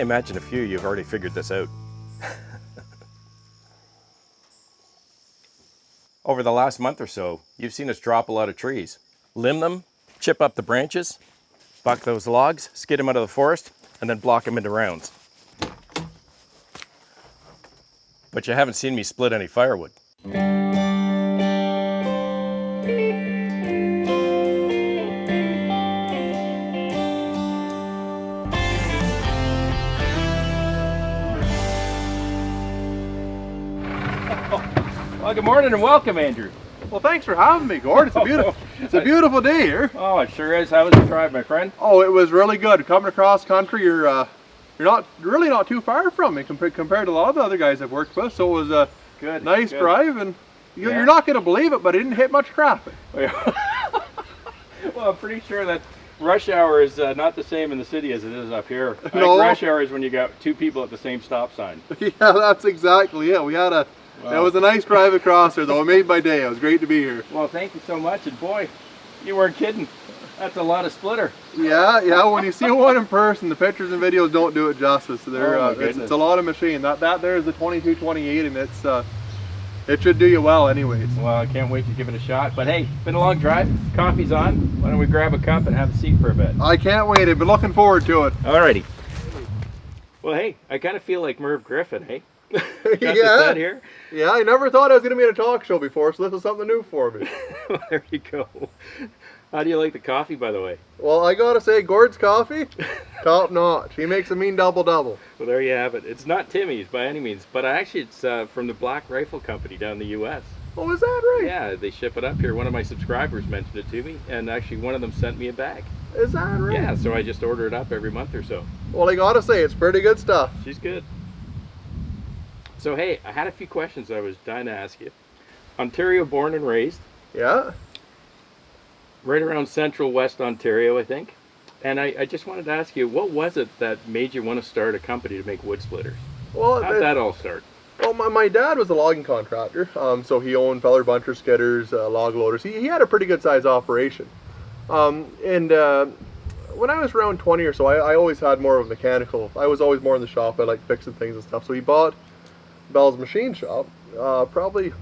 imagine a few you've already figured this out. Over the last month or so, you've seen us drop a lot of trees. Limb them, chip up the branches, buck those logs, skid them out of the forest, and then block them into rounds. But you haven't seen me split any firewood. Well, good morning and welcome, Andrew. Well, thanks for having me, Gord. It's a beautiful day here. Oh, it sure is. How was the drive, my friend? Oh, it was really good. Coming across country, you're really not too far from me compared to a lot of the other guys I've worked with. So it was a nice drive, and you're not going to believe it, but it didn't hit much traffic. Well, I'm pretty sure that rush hour is not the same in the city as it is up here. I think rush hour is when you got two people at the same stop sign. Yeah, that's exactly it. We had a. Wow. It was a nice drive across there, though. It made my day. It was great to be here. Well, thank you so much. And boy, you weren't kidding. That's a lot of splitter. Yeah. When you see one in person, the pictures and videos don't do it justice. It's a lot of machine. That there is the 2228, and it should do you well, anyways. Well, I can't wait to give it a shot. But hey, been a long drive. Coffee's on. Why don't we grab a cup and have a seat for a bit? I can't wait. I've been looking forward to it. Alrighty. Well, hey, I kind of feel like Merv Griffin, hey? Got here? Yeah, I never thought I was going to be in a talk show before, so this is something new for me. Well, there you go. How do you like the coffee, by the way? Well, I gotta say, Gord's coffee, top notch. He makes a mean double-double. Well, there you have it. It's not Timmy's by any means, but actually it's from the Black Rifle Company down in the U.S. Oh, is that right? Yeah, they ship it up here. One of my subscribers mentioned it to me, and actually one of them sent me a bag. Is that right? Yeah, so I just order it up every month or so. Well, I gotta say, it's pretty good stuff. She's good. So hey, I had a few questions I was dying to ask you. Ontario born and raised. Yeah. Right around central west Ontario, I think. And I just wanted to ask you, what was it that made you want to start a company to make wood splitters? Well, how'd that all start? Well, my dad was a logging contractor, so he owned feller buncher skidders, log loaders. He had a pretty good size operation. When I was around 20 or so, I always had more of a mechanical. I was always more in the shop. I liked fixing things and stuff. So he bought Bell's machine shop probably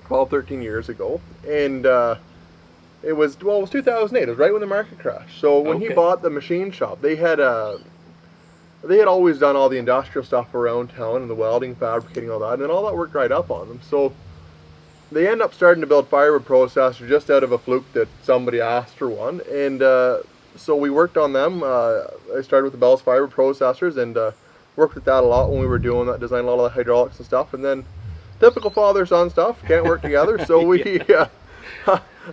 12, 13 years ago, and it was 2008. It was right when the market crashed. So when he bought the machine shop, they had always done all the industrial stuff around town and the welding, fabricating, all that, and then all that work dried up on them. So they end up starting to build firewood processors just out of a fluke that somebody asked for one, and so we worked on them. I started with the Bell's firewood processors and worked with that a lot when we were doing that, designed a lot of the hydraulics and stuff, and then typical father-son stuff, can't work together, so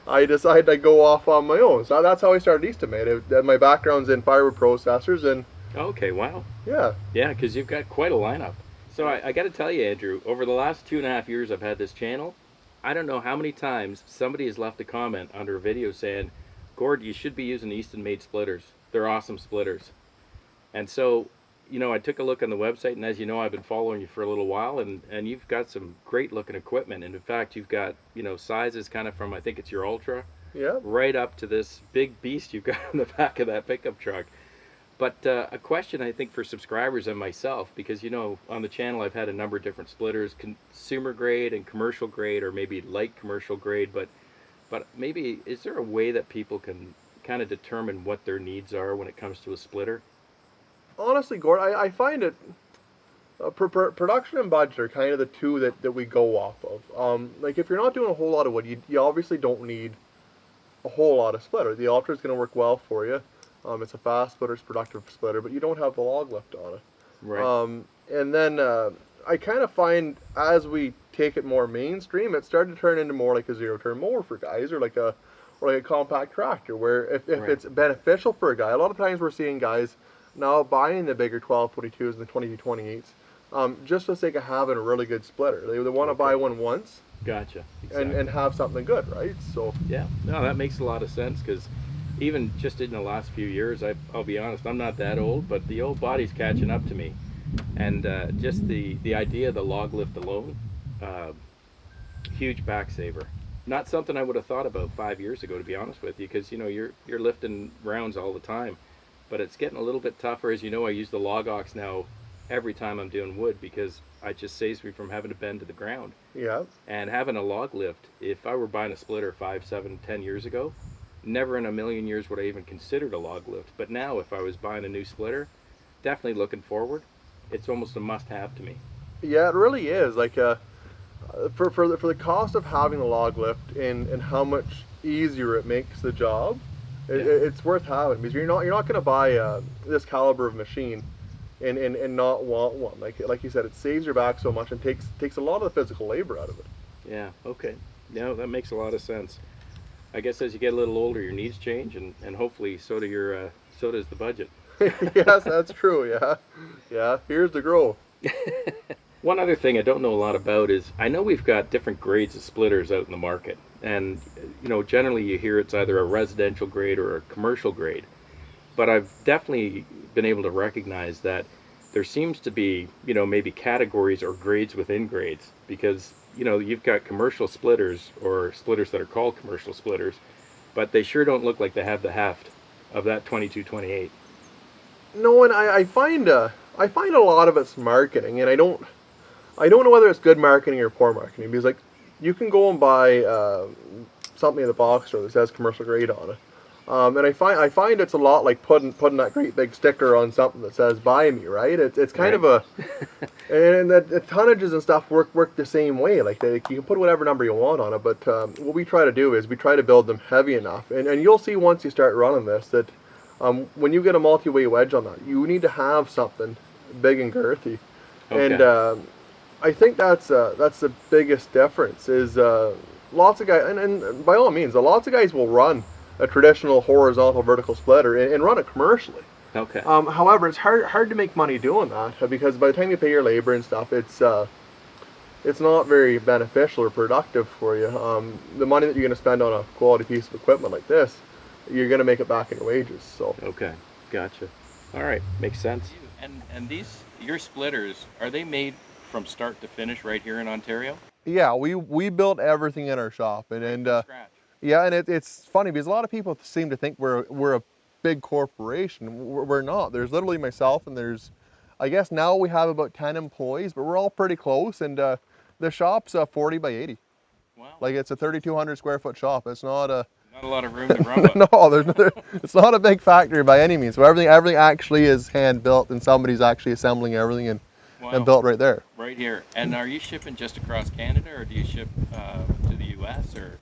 I decided I'd go off on my own. So that's how I started Eastonmade. My background's in firewood processors, and okay, wow. Yeah, because you've got quite a lineup. So I got to tell you, Andrew, over the last 2.5 years I've had this channel, I don't know how many times somebody has left a comment under a video saying, Gord, you should be using Eastonmade splitters. They're awesome splitters. And so, you know, I took a look on the website, and as you know, I've been following you for a little while, and you've got some great looking equipment. And in fact, you've got, you know, sizes kind of from, I think it's your Ultra, right up to this big beast you've got in the back of that pickup truck. But a question, I think, for subscribers and myself, because, you know, on the channel I've had a number of different splitters, consumer grade and commercial grade, or maybe light commercial grade, but maybe, is there a way that people can kind of determine what their needs are when it comes to a splitter? Honestly, Gord, I find it, production and budget are kind of the two that we go off of. Like, if you're not doing a whole lot of wood, you obviously don't need a whole lot of splitter. The Ultra is going to work well for you. It's a fast splitter, it's a productive splitter, but you don't have the log lift on it. Right. And then I kind of find as we take it more mainstream, it started to turn into more like a zero-turn mower for guys, or like a compact tractor, where if it's beneficial for a guy, a lot of times we're seeing guys now buying the bigger 1222s and the 2228s just for the sake of having a really good splitter. They want to buy one once. Gotcha. Exactly. And have something good, right? So yeah, no, that makes a lot of sense, because even just in the last few years, I'll be honest, I'm not that old, but the old body's catching up to me. And just the idea of the log lift alone, huge back saver. Not something I would have thought about 5 years ago, to be honest with you, because, you know, you're lifting rounds all the time. but it's getting a little bit tougher. As you know, I use the log ox now every time I'm doing wood because it just saves me from having to bend to the ground. Yeah. And having a log lift, if I were buying a splitter 5, 7, 10 years ago, never in a million years would I even considered a log lift. But now if I was buying a new splitter, definitely looking forward, it's almost a must-have to me. Yeah, it really is. Like for the cost of having the log lift and how much easier it makes the job, it's worth having, because you're not going to buy this caliber of machine and not want one. Like you said, it saves your back so much and takes a lot of the physical labor out of it. Yeah. Okay. No, that makes a lot of sense. I guess as you get a little older, your needs change, and hopefully so does the budget. Yes, that's true. Yeah. Here's the growth. One other thing I don't know a lot about is I know we've got different grades of splitters out in the market, and generally you hear it's either a residential grade or a commercial grade, but I've definitely been able to recognize that there seems to be maybe categories or grades within grades, because you've got commercial splitters or splitters that are called commercial splitters, but they sure don't look like they have the heft of that 2228. No, and I find a lot of it's marketing, and I don't know whether it's good marketing or poor marketing, because like you can go and buy something in the box store that says commercial grade on it, and I find it's a lot like putting that great big sticker on something that says "Buy me," right? It's kind of a and the tonnages and stuff work the same way. Like you can put whatever number you want on it, but what we try to do is we try to build them heavy enough, and you'll see once you start running this that when you get a multi-way wedge on that, you need to have something big and girthy. Okay. And I think that's the biggest difference is lots of guys, and by all means, lots of guys will run a traditional horizontal vertical splitter and run it commercially. Okay. However, it's hard to make money doing that, because by the time you pay your labor and stuff, it's not very beneficial or productive for you. The money that you're going to spend on a quality piece of equipment like this, you're going to make it back in your wages. So. Okay, gotcha. All right, makes sense. And your splitters, are they made from start to finish right here in Ontario? Yeah, we built everything in our shop, and scratch. Yeah, and it's funny because a lot of people seem to think we're a big corporation. We're not. There's literally myself, and I guess now we have about 10 employees, but we're all pretty close, and the shop's 40 by 80. Wow. Like it's a 3,200 square foot shop. It's not a a lot of room to grow. No, it's not a big factory by any means. So everything actually is hand built, and somebody's actually assembling everything and built right there. Right here. And are you shipping just across Canada, or do you ship to the U.S. or?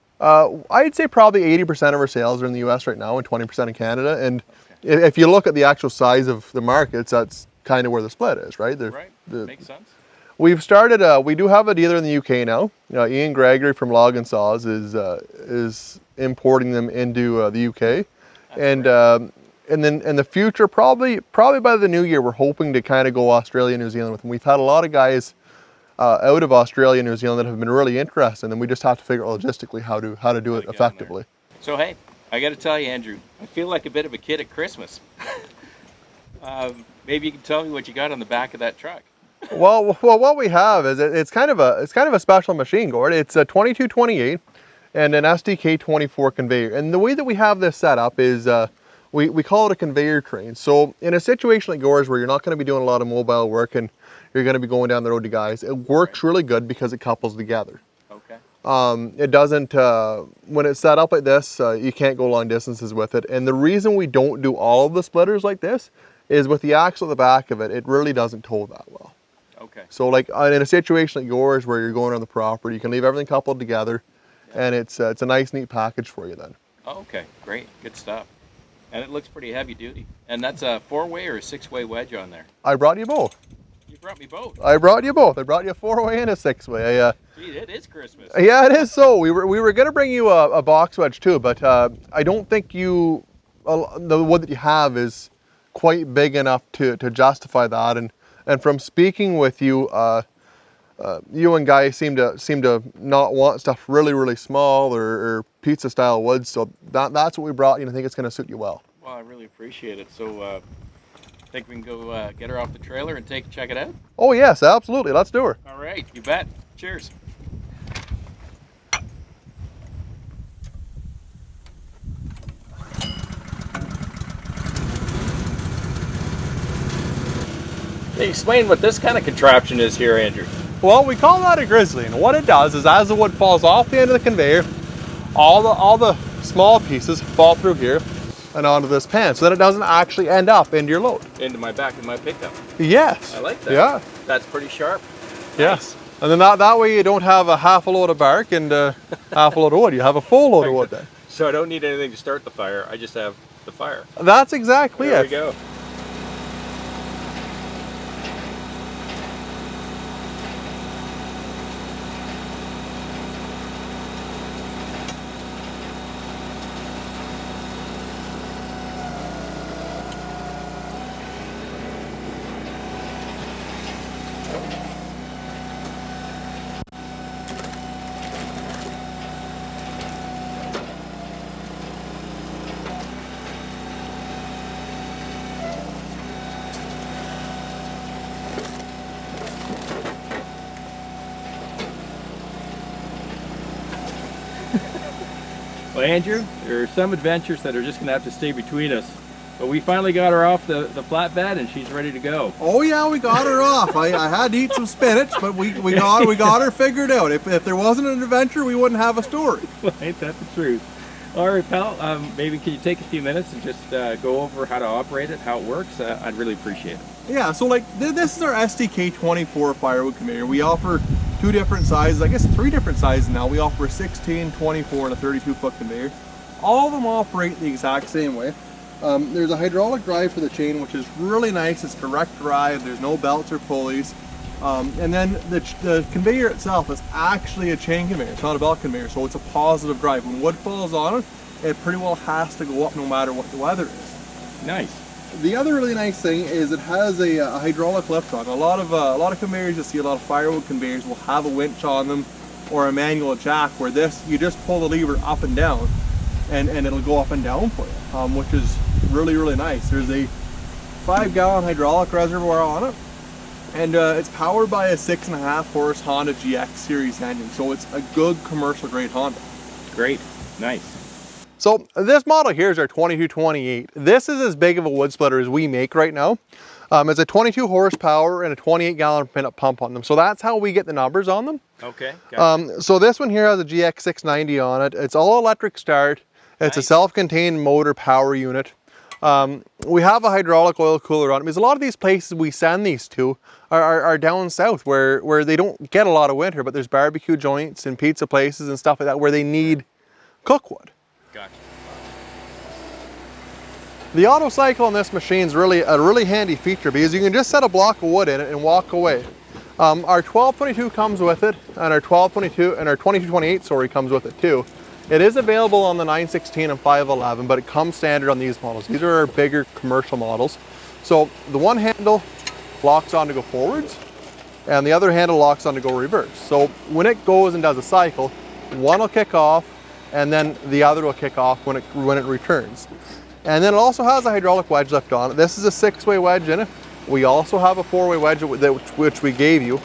I'd say probably 80% of our sales are in the U.S. right now, and 20% in Canada. And if you look at the actual size of the markets, that's kind of where the split is, right? Right. Makes sense. We've started. We do have a dealer in the UK now. Ian Gregory from Log and Saws is importing them into the UK, and then in the future, probably by the new year, we're hoping to kind of go Australia, New Zealand with them. We've had a lot of guys out of Australia, New Zealand that have been really interested, and we just have to figure out logistically how to do it effectively. So hey, I got to tell you, Andrew, I feel like a bit of a kid at Christmas. Maybe you can tell me what you got on the back of that truck. Well, what we have is it's kind of a special machine, Gord. It's a 2228 and an STK24 conveyor. And the way that we have this set up is we call it a conveyor train. So in a situation like yours where you're not going to be doing a lot of mobile work and you're going to be going down the road to guys, it works really good because it couples together. Okay. It doesn't, when it's set up like this, you can't go long distances with it. And the reason we don't do all of the splitters like this is with the axle at the back of it, it really doesn't tow that well. Okay. So like in a situation like yours where you're going around the property, you can leave everything coupled together, and it's a nice, neat package for you then. Oh, okay, great, good stuff. And it looks pretty heavy duty. And that's a 4-way or a 6-way wedge on there? I brought you both. You brought me both? I brought you both. I brought you a 4-way and a 6-way. Gee, it is Christmas. Yeah, it is. So we were going to bring you a box wedge too, but I don't think the wood that you have is quite big enough to justify that. And from speaking with you, you and Guy seem to not want stuff really, really small or pizza style wood. So that's what we brought you, and I think it's going to suit you well. Well, I really appreciate it. So think we can go get her off the trailer and check it out? Oh yes, absolutely. Let's do her. All right, you bet. Cheers. Hey, explain what this kind of contraption is here, Andrew. Well, we call that a grizzly, and what it does is as the wood falls off the end of the conveyor, all the small pieces fall through here and onto this pan, so that it doesn't actually end up into your load. Into my back of my pickup. Yes. I like that. Yeah. That's pretty sharp. Yes. Nice. And then that way you don't have a half a load of bark and half a load of wood. You have a full load of wood then. So I don't need anything to start the fire. I just have the fire. That's exactly there it. There we go. Well, Andrew, there are some adventures that are just going to have to stay between us. But we finally got her off the flatbed and she's ready to go. Oh yeah, we got her off. I had to eat some spinach, but we got her figured out. If there wasn't an adventure, we wouldn't have a story. Well, ain't that the truth? All right, pal, maybe can you take a few minutes and just go over how to operate it, how it works? I'd really appreciate it. Yeah, so like this is our STK24 firewood conveyor. We offer two different sizes, I guess three different sizes now. We offer a 16, 24, and a 32-foot conveyor. All of them operate the exact same way. There's a hydraulic drive for the chain, which is really nice. It's direct drive. There's no belts or pulleys. And then the conveyor itself is actually a chain conveyor. It's not a belt conveyor, so it's a positive drive. When wood falls on it, it pretty well has to go up no matter what the weather is. Nice. The other really nice thing is it has a hydraulic lift on. A lot of conveyors, you see a lot of firewood conveyors will have a winch on them or a manual jack, where this, you just pull the lever up and down and it'll go up and down for you, which is really, really nice. There's a 5-gallon hydraulic reservoir on it, and it's powered by a 6.5 horse Honda GX series engine, so it's a good commercial grade Honda. Great, nice. So this model here is our 2228. This is as big of a wood splitter as we make right now. It's a 22 horsepower and a 28-gallon per minute pump on them. So that's how we get the numbers on them. Okay. Gotcha. So this one here has a GX 690 on it. It's all electric start. It's nice. A self-contained motor power unit. We have a hydraulic oil cooler on it, because a lot of these places we send these to are down south where they don't get a lot of winter, but there's barbecue joints and pizza places and stuff like that where they need cookwood. Gotcha. The auto cycle on this machine is really a really handy feature, because you can just set a block of wood in it and walk away. Our 1222 comes with it, and our 1222 and our 2228, sorry, comes with it too. It is available on the 916 and 511, but it comes standard on these models. These are our bigger commercial models. So the one handle locks on to go forwards, and the other handle locks on to go reverse. So when it goes and does a cycle, one will kick off, and then the other will kick off when it returns. And then it also has a hydraulic wedge lift on it. This is a 6-way wedge in it. We also have a 4-way wedge which we gave you.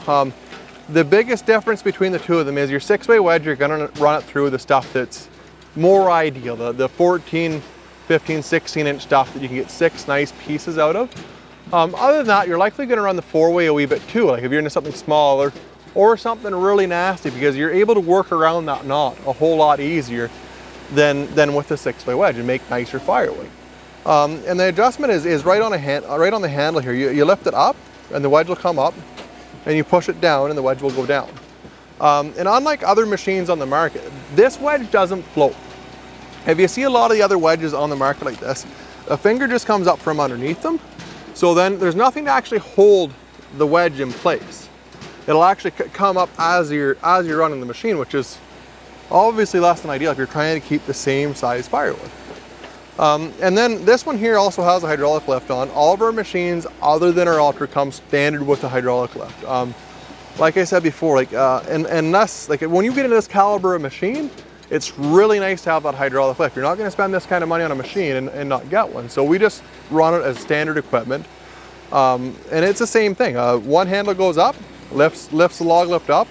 The biggest difference between the two of them is your 6-way wedge, you're going to run it through the stuff that's more ideal, the 14, 15, 16 inch stuff that you can get 6 nice pieces out of. Other than that, you're likely going to run the 4-way a wee bit too, like if you're into something smaller or something really nasty, because you're able to work around that knot a whole lot easier than with the 6-way wedge and make nicer firewood. And the adjustment is right on the handle here. You lift it up and the wedge will come up, and you push it down and the wedge will go down. And unlike other machines on the market, this wedge doesn't float. If you see a lot of the other wedges on the market like this, a finger just comes up from underneath them, so then there's nothing to actually hold the wedge in place. It'll actually come up as you're running the machine, which is obviously less than ideal if you're trying to keep the same size firewood. And then this one here also has a hydraulic lift on. All of our machines other than our Ultra come standard with a hydraulic lift. Like I said before, unless when you get into this caliber of machine, it's really nice to have that hydraulic lift. You're not going to spend this kind of money on a machine and not get one. So we just run it as standard equipment. And it's the same thing. One handle goes up, lifts the log lift up,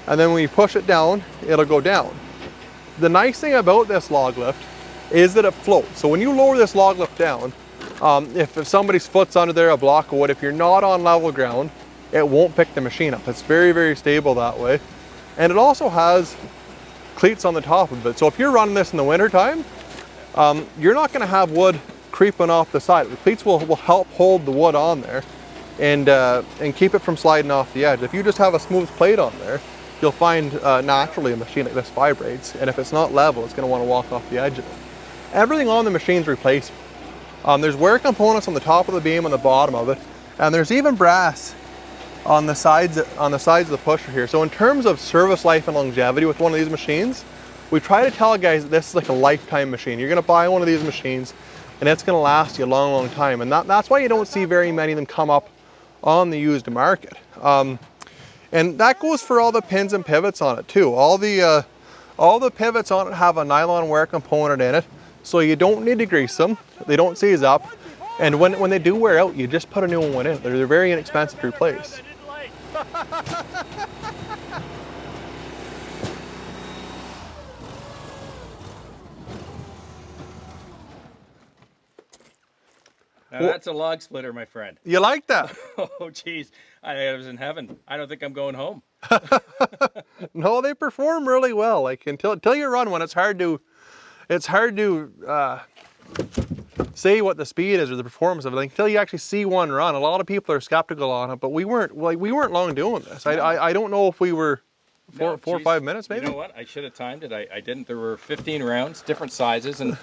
and then when you push it down, it'll go down. The nice thing about this log lift is that it floats. So when you lower this log lift down, If somebody's foot's under there, a block of wood, if you're not on level ground, it won't pick the machine up. It's very, very stable that way. And it also has cleats on the top of it. So if you're running this in the winter time, you're not going to have wood creeping off the side. The cleats will help hold the wood on there and keep it from sliding off the edge. If you just have a smooth plate on there, you'll find naturally a machine like this vibrates, and if it's not level, it's going to want to walk off the edge of it. Everything on the machine's replaceable. There's wear components on the top of the beam and the bottom of it, and there's even brass on the sides of the pusher here. So in terms of service life and longevity with one of these machines, we try to tell guys that this is like a lifetime machine. You're going to buy one of these machines and it's going to last you a long, long time. And that's why you don't see very many of them come up on the used market. And that goes for all the pins and pivots on it too. All the pivots on it have a nylon wear component in it, so you don't need to grease them. They don't seize up. And when they do wear out, you just put a new one in. They're very inexpensive to replace. Now that's a log splitter, my friend. You like that? Oh, geez. I was in heaven. I don't think I'm going home. No, they perform really well. Like until you run one, it's hard to say what the speed is or the performance of it until you actually see one run. A lot of people are skeptical on it, but we weren't long doing this. I don't know if we were four or 5 minutes maybe. You know what? I should have timed it. I didn't. There were 15 rounds, different sizes, and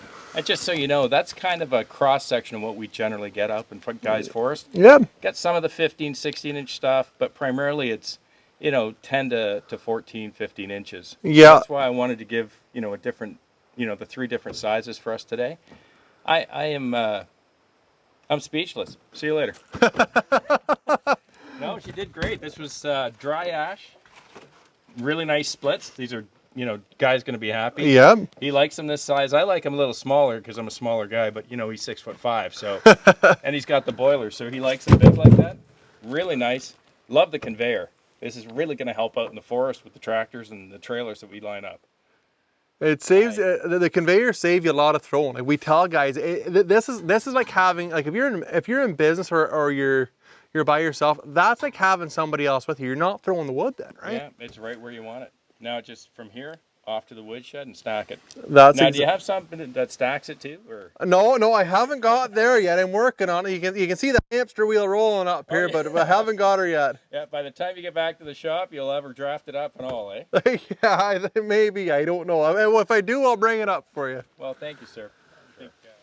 just so you know, that's kind of a cross section of what we generally get up in Guys Forest. Yeah. Got some of the 15, 16-inch stuff, but primarily it's 10 to 14, 15 inches. Yeah. That's why I wanted to give a different the 3 different sizes for us today. I'm speechless. See you later. No, she did great. This was dry ash. Really nice splits. These are, Guy's going to be happy. Yeah. He likes them this size. I like him a little smaller because I'm a smaller guy, but he's 6'5", so, and he's got the boiler, so he likes it big like that. Really nice. Love the conveyor. This is really going to help out in the forest with the tractors and the trailers that we line up. It saves the conveyor saves you a lot of throwing. Like we tell guys, this is like having, like if you're in business or you're by yourself, that's like having somebody else with you. You're not throwing the wood then, right? Yeah, it's right where you want it. Now just from here off to the woodshed and stack it. Now, do you have something that stacks it too, or? No, I haven't got there yet. I'm working on it. You can see the hamster wheel rolling up here, but I haven't got her yet. Yeah, by the time you get back to the shop, you'll have her drafted up and all, eh? Yeah, maybe. I don't know. If I do, I'll bring it up for you. Well, thank you, sir.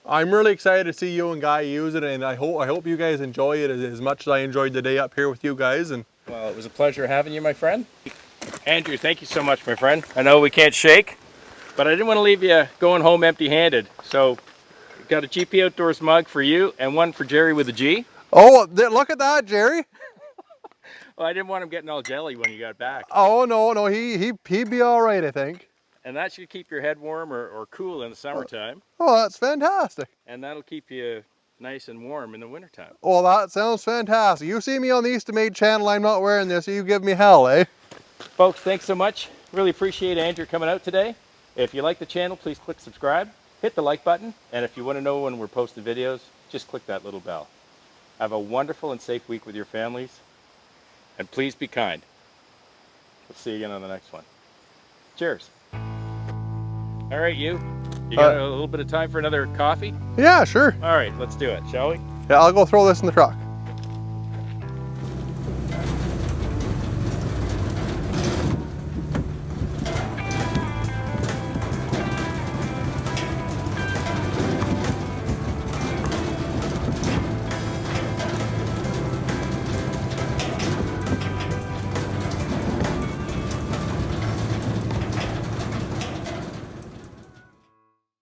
I'm really excited to see you and Guy use it, and I hope you guys enjoy it as much as I enjoyed the day up here with you guys. And well, it was a pleasure having you, my friend. Andrew, thank you so much, my friend. I know we can't shake, but I didn't want to leave you going home empty-handed. So, we've got a GP Outdoors mug for you and one for Jerry with a G. Oh, look at that, Jerry. Well, I didn't want him getting all jelly when you got back. Oh, no, he'd be all right, I think. And that should keep your head warm or cool in the summertime. Oh, that's fantastic. And that'll keep you nice and warm in the wintertime. Well, that sounds fantastic. You see me on the Eastonmade channel, I'm not wearing this, so you give me hell, eh? Folks, thanks so much. Really appreciate Andrew coming out today. If you like the channel, please click subscribe, hit the like button, and if you want to know when we're posting videos, just click that little bell. Have a wonderful and safe week with your families, and please be kind. We'll see you again on the next one. Cheers. All right, you got a little bit of time for another coffee? Yeah, sure. All right, let's do it, shall we? Yeah, I'll go throw this in the truck.